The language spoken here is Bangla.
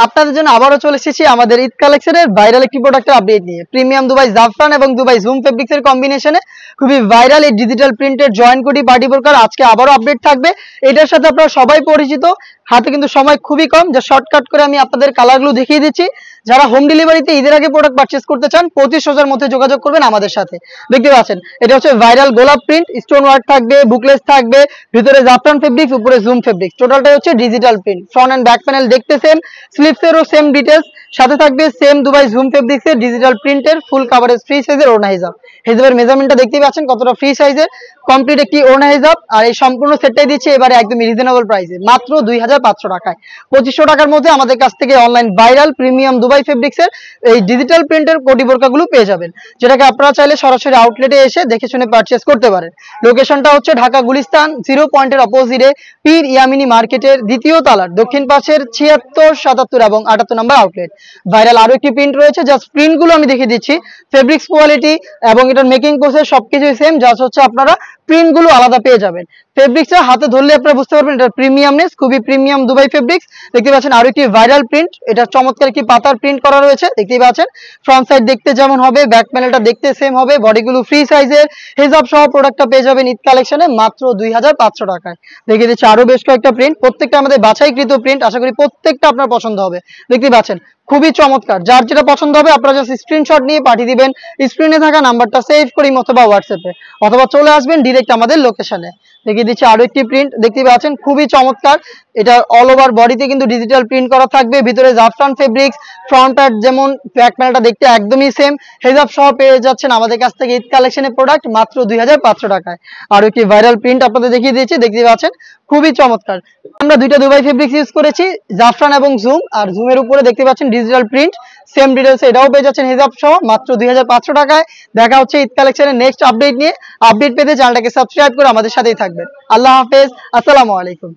আপনাদের জন্য আবারও চলে এসেছি আমাদের ঈদ কালেকশনের ভাইরাল একটি প্রোডাক্টের আপডেট নিয়ে। প্রিমিয়াম দুবাই জাফরান এবং দুবাই জুম ফেব্রিক্স এর কম্বিনেশনে খুবই ভাইরাল এই ডিজিটাল প্রিন্টের জয়েন্ট কোটি পার্টি বোরকার আজকে আবারও আপডেট থাকবে। এটার সাথে আপনারা সবাই পরিচিত, হাতে কিন্তু সময় খুবই কম, যা শর্টকাট করে আমি আপনাদের কালারগুলো দেখিয়ে দিচ্ছি। যারা হোম ডেলিভারিতে ঈদের আগে প্রোডাক্ট পারচেজ করতে চান 25,000 মধ্যে যোগাযোগ করবেন আমাদের সাথে। দেখতে পাচ্ছেন এটা হচ্ছে ভাইরাল গোলাপ প্রিন্ট, স্টোন ওয়ার্ক থাকবে, বুকলেস থাকবে, ভিতরে জাফরান ফেব্রিক্স, উপরে জুম ফেব্রিক্স, টোটালটাই হচ্ছে digital print. Front end back panel দেখতে সেম, স্লিপসেরও সেম ডিটেলস, সাথে থাকবে সেম দুবাই জুম ফেব্রিক্স এর ডিজিটাল প্রিন্টের ফুল কাভারেজ ফ্রি সাইজের ওড়না হিজাব। হিজাবের মেজারমেন্টটা দেখতেই পাচ্ছেন কতটা ফ্রি সাইজের, কমপ্লিট একটি ওড়না হিজাব। আর এই সম্পূর্ণ সেটটাই দিচ্ছে এবারে একদম রিজনেবল প্রাইসে, মাত্র 2,500 টাকায়। 2500 টাকার মধ্যে আমাদের কাছ থেকে online viral premium Dubai fabrics এর এই ডিজিটাল প্রিন্টের কোটি বোরকাগুলো পেয়ে যাবেন, যেটাকে আপনারা চাইলে সরাসরি আউটলেটে এসে দেখে শুনে পারচেজ করতে পারেন। লোকেশনটা হচ্ছে ঢাকা গুলিস্তান 0 পয়েন্টের অপোজিটে পীর ইয়ামিনী মার্কেটের দ্বিতীয় তলার দক্ষিণ পাশের 76, 77 এবং 78 নম্বর আউটলেট। ভাইরাল আরো একটি প্রিন্ট রয়েছে, জাস্ট প্রিন্টগুলো আমি দেখিয়ে দিচ্ছি। ফেব্রিক্স কোয়ালিটি এবং এটার মেকিং প্রসেস সবকিছুই সেম, জাস্ট হচ্ছে আপনারা প্রিন্টগুলো আলাদা পেয়ে যাবেন। ফেব্রিক্সটা হাতে ধরলে আপনারা বুঝতে পারবেন এটার প্রিমিয়ামনেস, খুবই প্রিমিয়াম দুবাই ফেব্রিক্স। দেখতে পাচ্ছেন আরো একটি ভাইরাল প্রিন্ট, এটা চমৎকার একটি পাতার প্রিন্ট করা রয়েছে, দেখতেই পাচ্ছেন। ফ্রন্ট সাইড দেখতে যেমন হবে, ব্যাক প্যানেলটা দেখতে সেম হবে, বডিগুলো ফ্রি সাইজের, হিজাব সহ প্রোডাক্টটা পেয়ে যাবেন ঈদ কালেকশনে মাত্র 2,500 টাকায়। দেখিয়ে দিচ্ছি আরো বেশ কয়েকটা প্রিন্ট, প্রত্যেকটা আমাদের বাছাইকৃত প্রিন্ট, আশা করি প্রত্যেকটা আপনার পছন্দ হবে। দেখতেই পাচ্ছেন খুবই চমৎকার, যার যেটা পছন্দ হবে আপনারা জাস্ট স্ক্রিনশট নিয়ে পাঠিয়ে দিবেন স্ক্রিনে থাকা নাম্বারটা সেভ করি অথবা হোয়াটসঅ্যাপে, অথবা চলে আসবেন ডিরেক্ট আমাদের লোকেশনে। দেখিয়ে দিচ্ছি আরো একটি প্রিন্ট, দেখতে পাচ্ছেন খুবই চমৎকার। এটা অল ওভার বডিতে কিন্তু ডিজিটাল প্রিন্ট করা থাকবে, ভিতরে জাফরান ফেব্রিক্স, ফ্রন্ট আর যেমন ব্যাক প্যানেলটা দেখতে একদমই সেম, হেজাব সহ পেয়ে যাচ্ছেন আমাদের কাছ থেকে ঈদ কালেকশনের প্রোডাক্ট মাত্র 2,500 টাকায়। আরো একটি ভাইরাল প্রিন্ট আপনাদের দেখিয়ে দিয়েছি, দেখতে পাচ্ছেন খুবই চমৎকার। আমরা দুইটা দুবাই ফেব্রিক্স ইউজ করেছি, জাফরান এবং জুম। আর জুমের উপরে দেখতে পাচ্ছেন ডিজিটাল প্রিন্ট, সেম ডিটেলস এটাও পেয়ে যাচ্ছেন হিজাব সহ মাত্র 2,500 টাকায়। দেখা হচ্ছে ঈদ কালেকশনের নেক্সট আপডেট নিয়ে। আপডেট পেতে চ্যানেলটাকে সাবস্ক্রাইব করে আমাদের সাথেই থাকবেন। আল্লাহ হাফেজ, আসসালামু আলাইকুম।